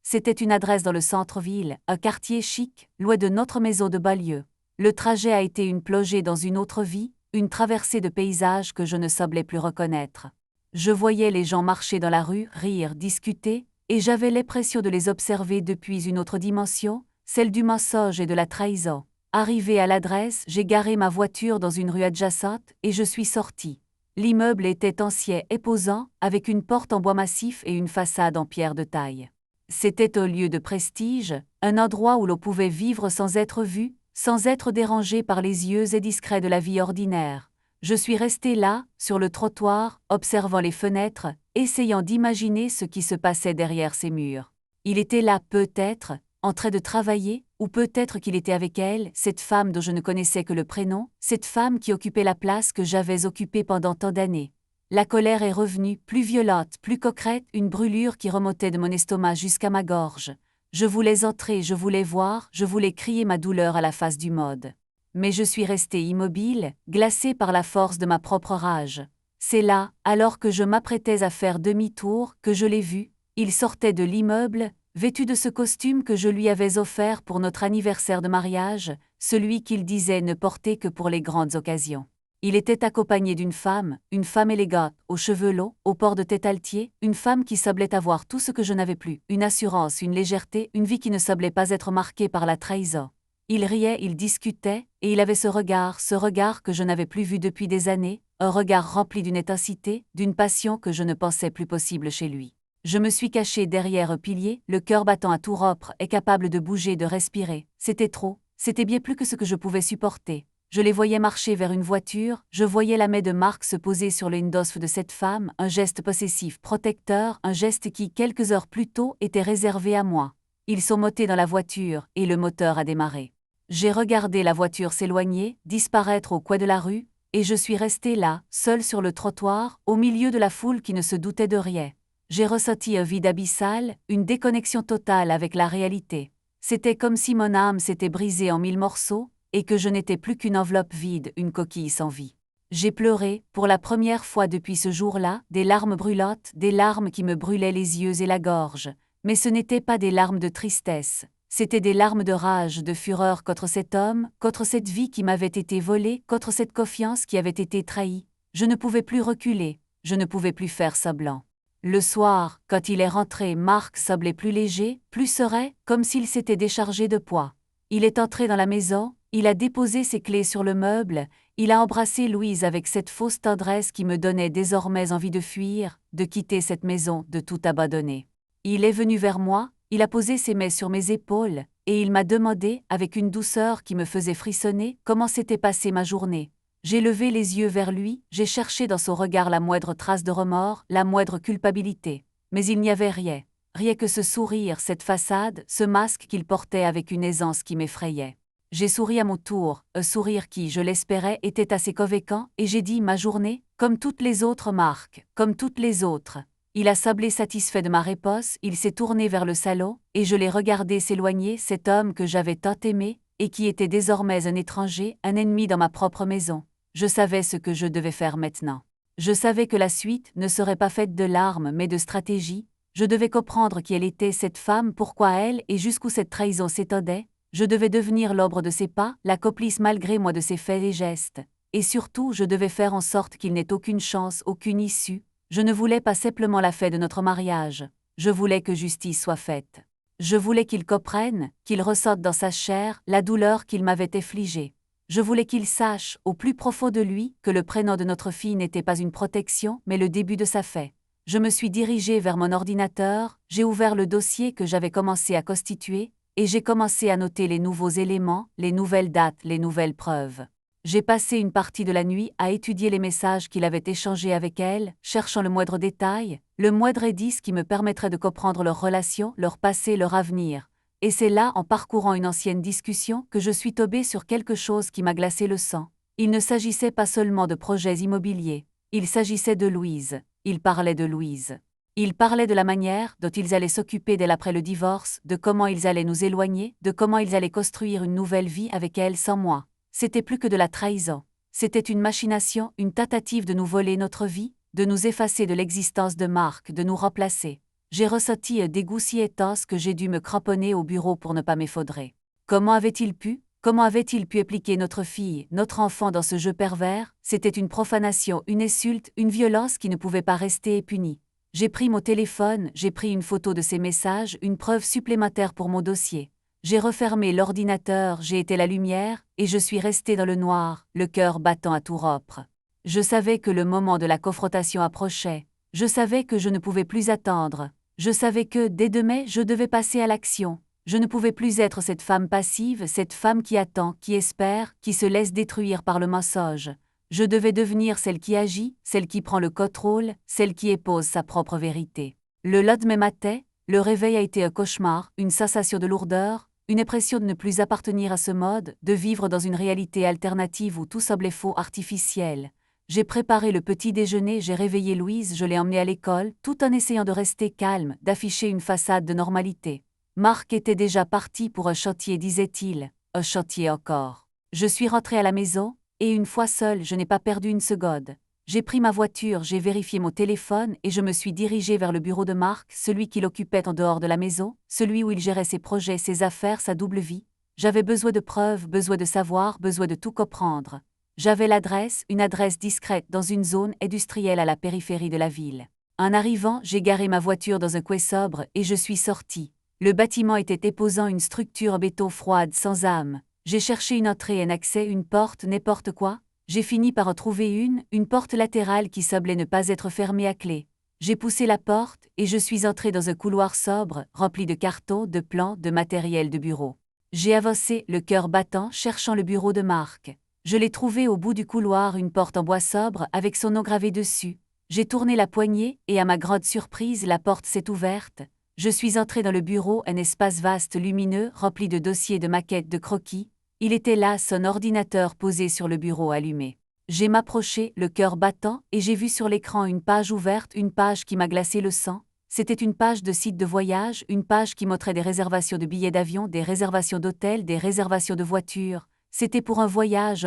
C'était une adresse dans le centre-ville, un quartier chic, loin de notre maison de banlieue. Le trajet a été une plongée dans une autre vie, une traversée de paysages que je ne semblais plus reconnaître. Je voyais les gens marcher dans la rue, rire, discuter, et j'avais l'impression de les observer depuis une autre dimension, celle du mensonge et de la trahison. Arrivé à l'adresse, j'ai garé ma voiture dans une rue adjacente et je suis sorti. L'immeuble était ancien et posant, avec une porte en bois massif et une façade en pierre de taille. C'était un lieu de prestige, un endroit où l'on pouvait vivre sans être vu, sans être dérangé par les yeux indiscrets de la vie ordinaire. Je suis resté là, sur le trottoir, observant les fenêtres, essayant d'imaginer ce qui se passait derrière ces murs. Il était là peut-être, en train de travailler, ou peut-être qu'il était avec elle, cette femme dont je ne connaissais que le prénom, cette femme qui occupait la place que j'avais occupée pendant tant d'années. La colère est revenue, plus violente, plus concrète, une brûlure qui remontait de mon estomac jusqu'à ma gorge. Je voulais entrer, je voulais voir, je voulais crier ma douleur à la face du monde. Mais je suis resté immobile, glacé par la force de ma propre rage. C'est là, alors que je m'apprêtais à faire demi-tour, que je l'ai vu. Il sortait de l'immeuble, Vêtu de ce costume que je lui avais offert pour notre anniversaire de mariage, celui qu'il disait ne porter que pour les grandes occasions. Il était accompagné d'une femme, une femme élégante, aux cheveux longs, au port de tête altier, une femme qui semblait avoir tout ce que je n'avais plus, une assurance, une légèreté, une vie qui ne semblait pas être marquée par la trahison. Il riait, il discutait, et il avait ce regard que je n'avais plus vu depuis des années, un regard rempli d'une intensité, d'une passion que je ne pensais plus possible chez lui. Je me suis caché derrière un pilier, le cœur battant à tout rompre et capable de bouger, de respirer. C'était trop, c'était bien plus que ce que je pouvais supporter. Je les voyais marcher vers une voiture, je voyais la main de Marc se poser sur le windows de cette femme, un geste possessif protecteur, un geste qui, quelques heures plus tôt, était réservé à moi. Ils sont montés dans la voiture, et le moteur a démarré. J'ai regardé la voiture s'éloigner, disparaître au coin de la rue, et je suis resté là, seul sur le trottoir, au milieu de la foule qui ne se doutait de rien. J'ai ressenti un vide abyssal, une déconnexion totale avec la réalité. C'était comme si mon âme s'était brisée en 1000 morceaux, et que je n'étais plus qu'une enveloppe vide, une coquille sans vie. J'ai pleuré, pour la première fois depuis ce jour-là, des larmes brûlantes, des larmes qui me brûlaient les yeux et la gorge. Mais ce n'étaient pas des larmes de tristesse, c'était des larmes de rage, de fureur contre cet homme, contre cette vie qui m'avait été volée, contre cette confiance qui avait été trahie. Je ne pouvais plus reculer, je ne pouvais plus faire semblant. Le soir, quand il est rentré, Marc semblait plus léger, plus serein, comme s'il s'était déchargé de poids. Il est entré dans la maison, il a déposé ses clés sur le meuble, il a embrassé Louise avec cette fausse tendresse qui me donnait désormais envie de fuir, de quitter cette maison, de tout abandonner. Il est venu vers moi, il a posé ses mains sur mes épaules, et il m'a demandé, avec une douceur qui me faisait frissonner, comment s'était passée ma journée. J'ai levé les yeux vers lui, j'ai cherché dans son regard la moindre trace de remords, la moindre culpabilité. Mais il n'y avait rien. Rien que ce sourire, cette façade, ce masque qu'il portait avec une aisance qui m'effrayait. J'ai souri à mon tour, un sourire qui, je l'espérais, était assez convaincant, et j'ai dit ma journée, comme toutes les autres Marc, comme toutes les autres. Il a semblé satisfait de ma réponse, il s'est tourné vers le salon, et je l'ai regardé s'éloigner, cet homme que j'avais tant aimé, et qui était désormais un étranger, un ennemi dans ma propre maison. Je savais ce que je devais faire maintenant. Je savais que la suite ne serait pas faite de larmes mais de stratégie. Je devais comprendre qui elle était cette femme, pourquoi elle et jusqu'où cette trahison s'étendait. Je devais devenir l'ombre de ses pas, la complice malgré moi de ses faits et gestes. Et surtout, je devais faire en sorte qu'il n'ait aucune chance, aucune issue. Je ne voulais pas simplement la fin de notre mariage. Je voulais que justice soit faite. Je voulais qu'il comprenne, qu'il ressente dans sa chair la douleur qu'il m'avait infligée. Je voulais qu'il sache, au plus profond de lui, que le prénom de notre fille n'était pas une protection, mais le début de sa fin. Je me suis dirigée vers mon ordinateur, j'ai ouvert le dossier que j'avais commencé à constituer, et j'ai commencé à noter les nouveaux éléments, les nouvelles dates, les nouvelles preuves. J'ai passé une partie de la nuit à étudier les messages qu'il avait échangés avec elle, cherchant le moindre détail, le moindre indice qui me permettrait de comprendre leur relation, leur passé, leur avenir. Et c'est là, en parcourant une ancienne discussion, que je suis tombée sur quelque chose qui m'a glacé le sang. Il ne s'agissait pas seulement de projets immobiliers, il s'agissait de Louise. Il parlait de Louise. Il parlait de la manière dont ils allaient s'occuper d'elle après le divorce, de comment ils allaient nous éloigner, de comment ils allaient construire une nouvelle vie avec elle sans moi. C'était plus que de la trahison. C'était une machination, une tentative de nous voler notre vie, de nous effacer de l'existence de Marc, de nous remplacer. J'ai ressenti un dégoût si intense que j'ai dû me cramponner au bureau pour ne pas m'effondrer. Comment avait-il pu impliquer notre fille, notre enfant dans ce jeu pervers? C'était une profanation, une insulte, une violence qui ne pouvait pas rester impunie. J'ai pris mon téléphone, j'ai pris une photo de ces messages, une preuve supplémentaire pour mon dossier. J'ai refermé l'ordinateur, j'ai éteint la lumière, et je suis resté dans le noir, le cœur battant à tout rompre. Je savais que le moment de la confrontation approchait. Je savais que je ne pouvais plus attendre. Je savais que, dès demain, je devais passer à l'action. Je ne pouvais plus être cette femme passive, cette femme qui attend, qui espère, qui se laisse détruire par le mensonge. Je devais devenir celle qui agit, celle qui prend le contrôle, celle qui épouse sa propre vérité. Le lendemain matin, le réveil a été un cauchemar, une sensation de lourdeur, une impression de ne plus appartenir à ce mode, de vivre dans une réalité alternative où tout semblait faux, artificiel. J'ai préparé le petit déjeuner, j'ai réveillé Louise, je l'ai emmenée à l'école, tout en essayant de rester calme, d'afficher une façade de normalité. Marc était déjà parti pour un chantier, disait-il, un chantier encore. Je suis rentrée à la maison, et une fois seule, je n'ai pas perdu une seconde. J'ai pris ma voiture, j'ai vérifié mon téléphone et je me suis dirigé vers le bureau de Marc, celui qu'il occupait en dehors de la maison, celui où il gérait ses projets, ses affaires, sa double vie. J'avais besoin de preuves, besoin de savoir, besoin de tout comprendre. J'avais l'adresse, une adresse discrète dans une zone industrielle à la périphérie de la ville. En arrivant, j'ai garé ma voiture dans un coin sobre et je suis sorti. Le bâtiment était imposant, une structure en béton froide, sans âme. J'ai cherché une entrée, un accès, une porte, n'importe quoi. J'ai fini par en trouver une porte latérale qui semblait ne pas être fermée à clé. J'ai poussé la porte et je suis entré dans un couloir sobre, rempli de cartons, de plans, de matériel de bureau. J'ai avancé, le cœur battant, cherchant le bureau de Marc. Je l'ai trouvé au bout du couloir, une porte en bois sobre avec son nom gravé dessus. J'ai tourné la poignée et à ma grande surprise, la porte s'est ouverte. Je suis entré dans le bureau, un espace vaste, lumineux, rempli de dossiers, de maquettes, de croquis. Il était là, son ordinateur posé sur le bureau allumé. J'ai m'approché, le cœur battant, et j'ai vu sur l'écran une page ouverte, une page qui m'a glacé le sang. C'était une page de site de voyage, une page qui montrait des réservations de billets d'avion, des réservations d'hôtels, des réservations de voitures. C'était pour un voyage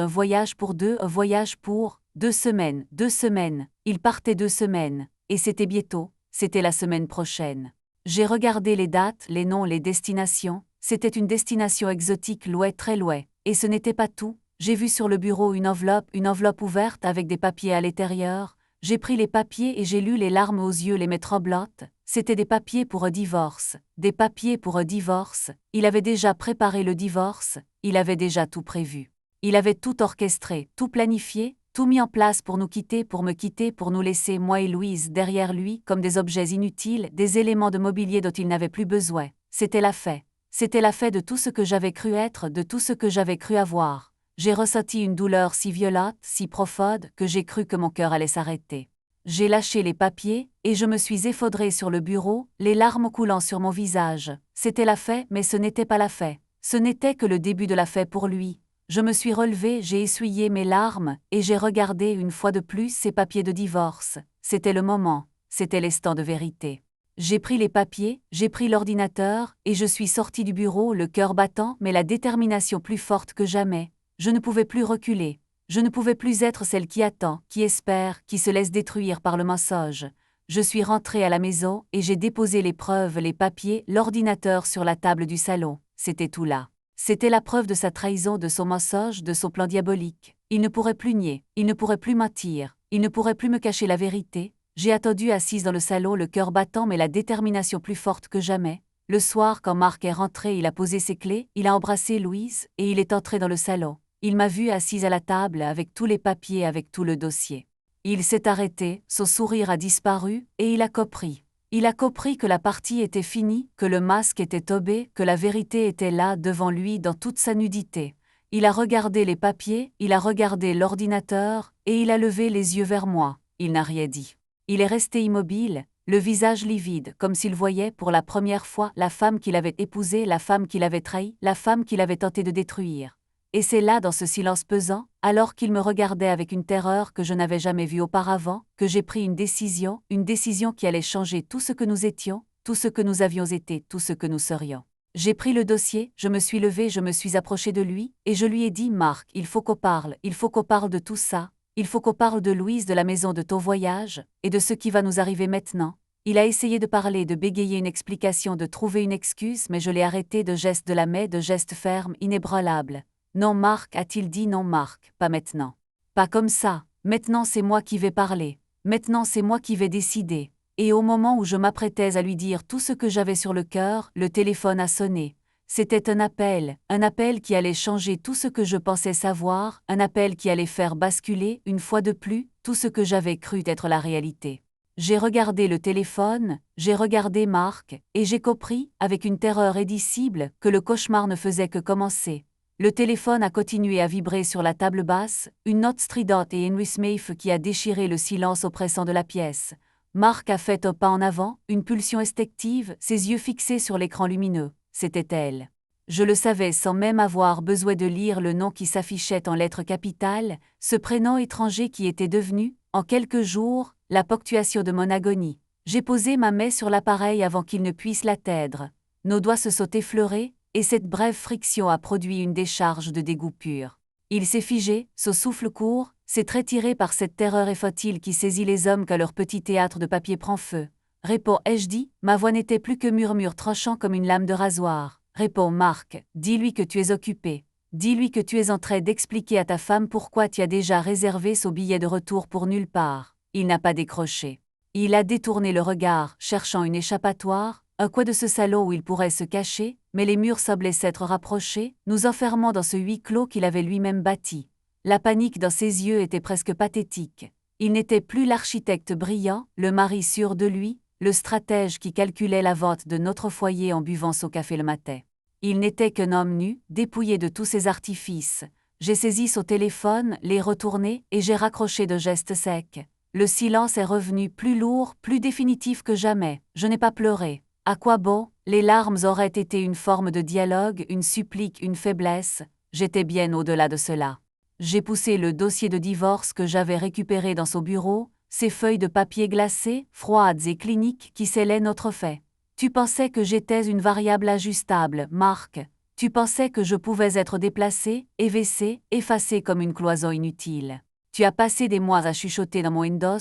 pour deux, un voyage pour 2 semaines, 2 semaines. Il partait 2 semaines, et c'était bientôt, c'était la semaine prochaine. J'ai regardé les dates, les noms, les destinations. C'était une destination exotique, loin, très loin. Et ce n'était pas tout. J'ai vu sur le bureau une enveloppe ouverte avec des papiers à l'intérieur. J'ai pris les papiers et j'ai lu, les larmes aux yeux, les mains tremblantes. C'était des papiers pour un divorce. Des papiers pour un divorce. Il avait déjà préparé le divorce. Il avait déjà tout prévu. Il avait tout orchestré, tout planifié, tout mis en place pour nous quitter, pour me quitter, pour nous laisser, moi et Louise, derrière lui, comme des objets inutiles, des éléments de mobilier dont il n'avait plus besoin. C'était la fin. C'était la fin de tout ce que j'avais cru être, de tout ce que j'avais cru avoir. J'ai ressenti une douleur si violente, si profonde, que j'ai cru que mon cœur allait s'arrêter. J'ai lâché les papiers, et je me suis effondrée sur le bureau, les larmes coulant sur mon visage. C'était la fin, mais ce n'était pas la fin. Ce n'était que le début de la fin pour lui. Je me suis relevée, j'ai essuyé mes larmes, et j'ai regardé une fois de plus ces papiers de divorce. C'était le moment, c'était l'instant de vérité. J'ai pris les papiers, j'ai pris l'ordinateur, et je suis sortie du bureau, le cœur battant, mais la détermination plus forte que jamais. Je ne pouvais plus reculer. Je ne pouvais plus être celle qui attend, qui espère, qui se laisse détruire par le mensonge. Je suis rentrée à la maison et j'ai déposé les preuves, les papiers, l'ordinateur sur la table du salon. C'était tout là. C'était la preuve de sa trahison, de son mensonge, de son plan diabolique. Il ne pourrait plus nier, il ne pourrait plus mentir, il ne pourrait plus me cacher la vérité. J'ai attendu assise dans le salon, le cœur battant mais la détermination plus forte que jamais. Le soir, quand Marc est rentré, il a posé ses clés, il a embrassé Louise et il est entré dans le salon. Il m'a vue assise à la table avec tous les papiers, avec tout le dossier. Il s'est arrêté, son sourire a disparu et il a compris. Il a compris que la partie était finie, que le masque était tombé, que la vérité était là devant lui dans toute sa nudité. Il a regardé les papiers, il a regardé l'ordinateur et il a levé les yeux vers moi. Il n'a rien dit. Il est resté immobile, le visage livide, comme s'il voyait pour la première fois la femme qu'il avait épousée, la femme qu'il avait trahie, la femme qu'il avait tenté de détruire. Et c'est là, dans ce silence pesant, alors qu'il me regardait avec une terreur que je n'avais jamais vue auparavant, que j'ai pris une décision qui allait changer tout ce que nous étions, tout ce que nous avions été, tout ce que nous serions. J'ai pris le dossier, je me suis levée, je me suis approchée de lui, et je lui ai dit « Marc, il faut qu'on parle de tout ça, il faut qu'on parle de Louise, de la maison, de ton voyage, et de ce qui va nous arriver maintenant. » Il a essayé de parler, de bégayer une explication, de trouver une excuse, mais je l'ai arrêté de gestes de la main, de gestes fermes, inébranlables. « Non Marc, a-t-il dit, non Marc, pas maintenant. Pas comme ça, maintenant c'est moi qui vais parler, maintenant c'est moi qui vais décider. » Et au moment où je m'apprêtais à lui dire tout ce que j'avais sur le cœur, le téléphone a sonné. C'était un appel qui allait changer tout ce que je pensais savoir, un appel qui allait faire basculer, une fois de plus, tout ce que j'avais cru être la réalité. J'ai regardé le téléphone, j'ai regardé Marc, et j'ai compris, avec une terreur indicible, que le cauchemar ne faisait que commencer. Le téléphone a continué à vibrer sur la table basse, une note stridente et Henry Smith qui a déchiré le silence oppressant de la pièce. Marc a fait un pas en avant, une pulsion instinctive, ses yeux fixés sur l'écran lumineux. C'était elle. Je le savais sans même avoir besoin de lire le nom qui s'affichait en lettres capitales, ce prénom étranger qui était devenu, en quelques jours, la ponctuation de mon agonie. J'ai posé ma main sur l'appareil avant qu'il ne puisse l'atteindre. Nos doigts se sont effleurés, et cette brève friction a produit une décharge de dégoût pur. Il s'est figé, son souffle court, C'est très tiré par cette terreur et faut-il qui saisit les hommes que leur petit théâtre de papier prend feu. Répond H.D., ma voix n'était plus que murmure tranchant comme une lame de rasoir. Répond Marc, dis-lui que tu es occupé. Dis-lui que tu es en train d'expliquer à ta femme pourquoi tu as déjà réservé son billet de retour pour nulle part. Il n'a pas décroché. Il a détourné le regard, cherchant une échappatoire, un coin de ce salon où il pourrait se cacher, mais les murs semblaient s'être rapprochés, nous enfermant dans ce huis clos qu'il avait lui-même bâti. La panique dans ses yeux était presque pathétique. Il n'était plus l'architecte brillant, le mari sûr de lui, le stratège qui calculait la vente de notre foyer en buvant son café le matin. Il n'était qu'un homme nu, dépouillé de tous ses artifices. J'ai saisi son téléphone, l'ai retourné, et j'ai raccroché de gestes secs. Le silence est revenu plus lourd, plus définitif que jamais. Je n'ai pas pleuré. À quoi bon? Les larmes auraient été une forme de dialogue, une supplique, une faiblesse. J'étais bien au-delà de cela. J'ai poussé le dossier de divorce que j'avais récupéré dans son bureau, ces feuilles de papier glacées, froides et cliniques qui scellaient notre fait. Tu pensais que j'étais une variable ajustable, Marc. Tu pensais que je pouvais être déplacée, évincée, effacée comme une cloison inutile. Tu as passé des mois à chuchoter dans mon Windows,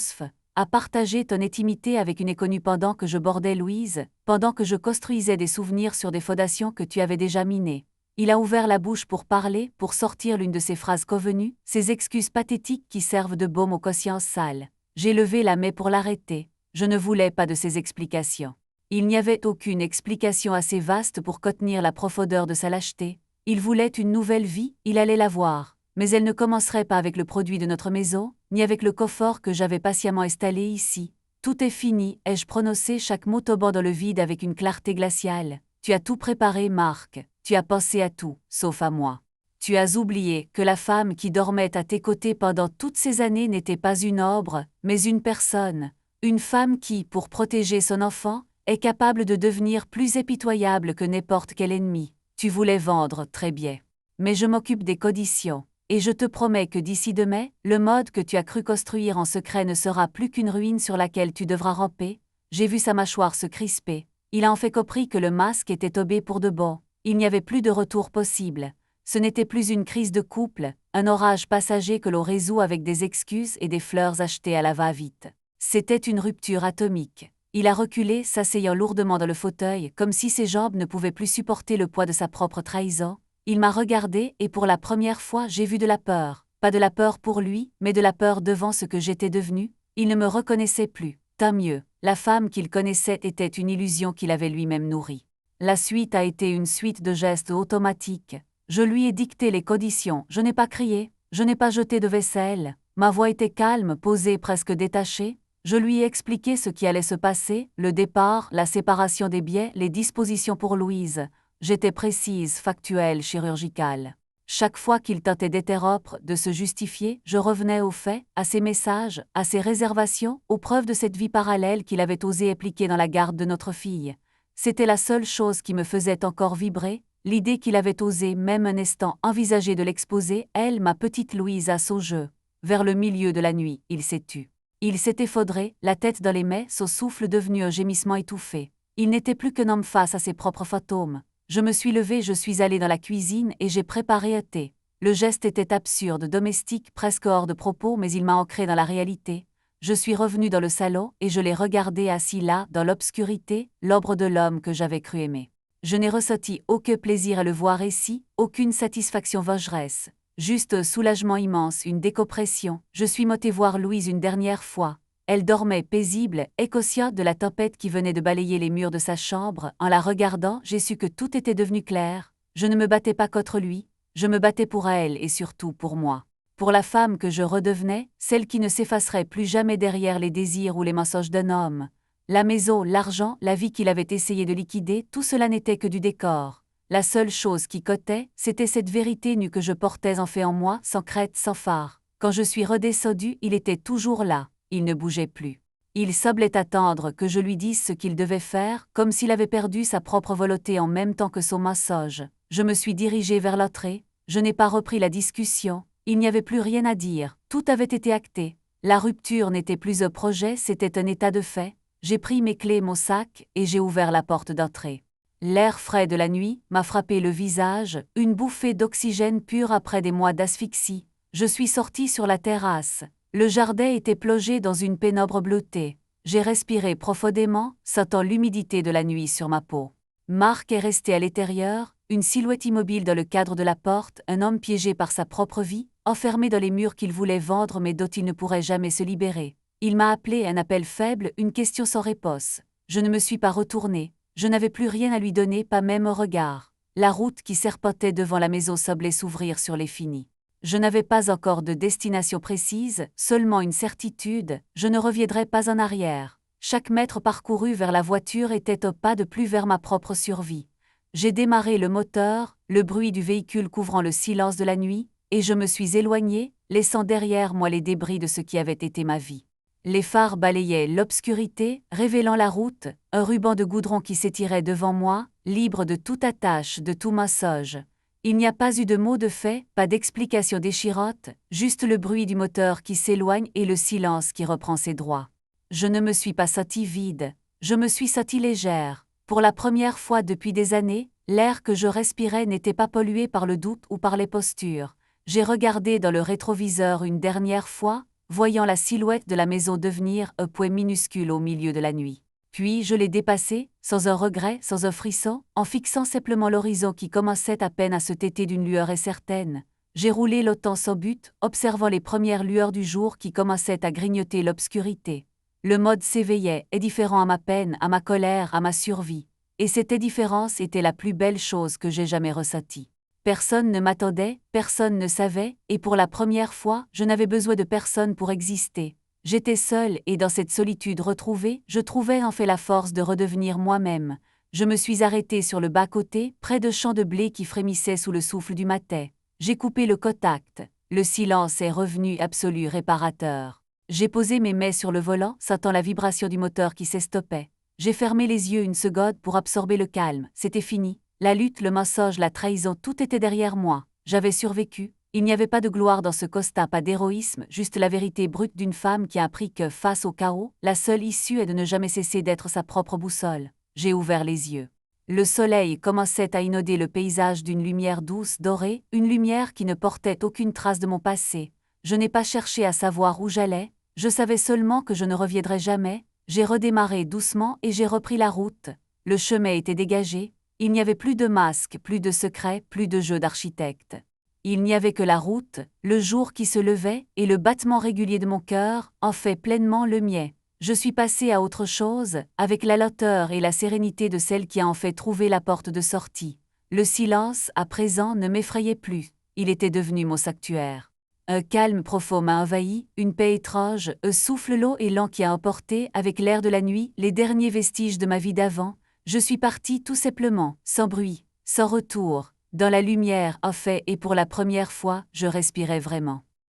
à partager ton intimité avec une inconnue pendant que je bordais Louise, pendant que je construisais des souvenirs sur des fondations que tu avais déjà minées. Il a ouvert la bouche pour parler, pour sortir l'une de ces phrases convenues, ces excuses pathétiques qui servent de baume aux consciences sales. J'ai levé la main pour l'arrêter. Je ne voulais pas de ces explications. Il n'y avait aucune explication assez vaste pour contenir la profondeur de sa lâcheté. Il voulait une nouvelle vie, il allait l'avoir. Mais elle ne commencerait pas avec le produit de notre maison, ni avec le confort que j'avais patiemment installé ici. Tout est fini, ai-je prononcé chaque mot tombant dans le vide avec une clarté glaciale. Tu as tout préparé, Marc. Tu as pensé à tout, sauf à moi. Tu as oublié que la femme qui dormait à tes côtés pendant toutes ces années n'était pas une ombre, mais une personne. Une femme qui, pour protéger son enfant, est capable de devenir plus impitoyable que n'importe quel ennemi. Tu voulais vendre, très bien. Mais je m'occupe des conditions. Et je te promets que d'ici demain, le mode que tu as cru construire en secret ne sera plus qu'une ruine sur laquelle tu devras ramper. J'ai vu sa mâchoire se crisper. Il a en fait compris que le masque était tombé pour de bon. Il n'y avait plus de retour possible. Ce n'était plus une crise de couple, un orage passager que l'on résout avec des excuses et des fleurs achetées à la va-vite. C'était une rupture atomique. Il a reculé, s'asseyant lourdement dans le fauteuil, comme si ses jambes ne pouvaient plus supporter le poids de sa propre trahison. Il m'a regardé et pour la première fois j'ai vu de la peur. Pas de la peur pour lui, mais de la peur devant ce que j'étais devenue. Il ne me reconnaissait plus. Tant mieux. La femme qu'il connaissait était une illusion qu'il avait lui-même nourrie. La suite a été une suite de gestes automatiques. Je lui ai dicté les conditions, je n'ai pas crié, je n'ai pas jeté de vaisselle. Ma voix était calme, posée, presque détachée. Je lui ai expliqué ce qui allait se passer, le départ, la séparation des biais, les dispositions pour Louise. J'étais précise, factuelle, chirurgicale. Chaque fois qu'il tentait d'interrompre, de se justifier, je revenais aux faits, à ses messages, à ses réservations, aux preuves de cette vie parallèle qu'il avait osé appliquer dans la garde de notre fille. C'était la seule chose qui me faisait encore vibrer, l'idée qu'il avait osé, même un instant, envisager de l'exposer, elle, ma petite Louise, à son jeu. Vers le milieu de la nuit, il s'est tu. Il s'est effondré, la tête dans les mains, son souffle devenu un gémissement étouffé. Il n'était plus qu'un homme face à ses propres fantômes. Je me suis levée, je suis allée dans la cuisine et j'ai préparé un thé. Le geste était absurde, domestique, presque hors de propos, mais il m'a ancré dans la réalité. Je suis revenue dans le salon et je l'ai regardé assis là, dans l'obscurité, l'ombre de l'homme que j'avais cru aimer. Je n'ai ressenti aucun plaisir à le voir ici, aucune satisfaction vengeresse. Juste un soulagement immense, une décompression. Je suis montée voir Louise une dernière fois. Elle dormait paisible, inconsciente de la tempête qui venait de balayer les murs de sa chambre. En la regardant, j'ai su que tout était devenu clair. Je ne me battais pas contre lui, je me battais pour elle et surtout pour moi. Pour la femme que je redevenais, celle qui ne s'effacerait plus jamais derrière les désirs ou les mensonges d'un homme. La maison, l'argent, la vie qu'il avait essayé de liquider, tout cela n'était que du décor. La seule chose qui cotait, c'était cette vérité nue que je portais en fait en moi, sans crête, sans phare. Quand je suis redescendue, il était toujours là. Il ne bougeait plus. Il semblait attendre que je lui dise ce qu'il devait faire, comme s'il avait perdu sa propre volonté en même temps que son mensonge. Je me suis dirigée vers l'entrée, je n'ai pas repris la discussion, il n'y avait plus rien à dire, tout avait été acté. La rupture n'était plus un projet, c'était un état de fait. J'ai pris mes clés, mon sac, et j'ai ouvert la porte d'entrée. L'air frais de la nuit m'a frappé le visage, une bouffée d'oxygène pur après des mois d'asphyxie. Je suis sorti sur la terrasse. Le jardin était plongé dans une pénombre bleutée. J'ai respiré profondément, sentant l'humidité de la nuit sur ma peau. Marc est resté à l'intérieur, une silhouette immobile dans le cadre de la porte, un homme piégé par sa propre vie, enfermé dans les murs qu'il voulait vendre mais dont il ne pourrait jamais se libérer. Il m'a appelé, un appel faible, une question sans réponse. Je ne me suis pas retourné. Je n'avais plus rien à lui donner, pas même un regard. La route qui serpentait devant la maison semblait s'ouvrir sur l'infini. Je n'avais pas encore de destination précise, seulement une certitude, je ne reviendrai pas en arrière. Chaque mètre parcouru vers la voiture était un pas de plus vers ma propre survie. J'ai démarré le moteur, le bruit du véhicule couvrant le silence de la nuit, et je me suis éloigné, laissant derrière moi les débris de ce qui avait été ma vie. Les phares balayaient l'obscurité, révélant la route, un ruban de goudron qui s'étirait devant moi, libre de toute attache, de tout mensonge. Il n'y a pas eu de mots de fait, pas d'explication déchirante, juste le bruit du moteur qui s'éloigne et le silence qui reprend ses droits. Je ne me suis pas sentie vide, je me suis sentie légère. Pour la première fois depuis des années, l'air que je respirais n'était pas pollué par le doute ou par les postures. J'ai regardé dans le rétroviseur une dernière fois, voyant la silhouette de la maison devenir un point minuscule au milieu de la nuit. Puis je l'ai dépassé, sans un regret, sans un frisson, en fixant simplement l'horizon qui commençait à peine à se têter d'une lueur incertaine. J'ai roulé longtemps sans but, observant les premières lueurs du jour qui commençaient à grignoter l'obscurité. Le mode s'éveillait, indifférent à ma peine, à ma colère, à ma survie. Et cette indifférence était la plus belle chose que j'ai jamais ressentie. Personne ne m'attendait, personne ne savait, et pour la première fois, je n'avais besoin de personne pour exister. J'étais seule et dans cette solitude retrouvée, je trouvais en fait la force de redevenir moi-même. Je me suis arrêtée sur le bas-côté, près de champs de blé qui frémissaient sous le souffle du matin. J'ai coupé le contact. Le silence est revenu absolu réparateur. J'ai posé mes mains sur le volant, sentant la vibration du moteur qui s'estoppait. J'ai fermé les yeux une seconde pour absorber le calme. C'était fini. La lutte, le mensonge, la trahison, tout était derrière moi. J'avais survécu. Il n'y avait pas de gloire dans ce constat, pas d'héroïsme, juste la vérité brute d'une femme qui a appris que, face au chaos, la seule issue est de ne jamais cesser d'être sa propre boussole. J'ai ouvert les yeux. Le soleil commençait à inonder le paysage d'une lumière douce, dorée, une lumière qui ne portait aucune trace de mon passé. Je n'ai pas cherché à savoir où j'allais, je savais seulement que je ne reviendrais jamais. J'ai redémarré doucement et j'ai repris la route. Le chemin était dégagé, il n'y avait plus de masques, plus de secrets, plus de jeux d'architecte. Il n'y avait que la route, le jour qui se levait, et le battement régulier de mon cœur, en fait pleinement le mien. Je suis passé à autre chose, avec la lenteur et la sérénité de celle qui a en fait trouvé la porte de sortie. Le silence, à présent, ne m'effrayait plus, il était devenu mon sanctuaire. Un calme profond m'a envahi, une paix étrange, un souffle long et lent qui a emporté, avec l'air de la nuit, les derniers vestiges de ma vie d'avant. Je suis parti tout simplement, sans bruit, sans retour. Dans la lumière, en fait, et pour la première fois, je respirais vraiment.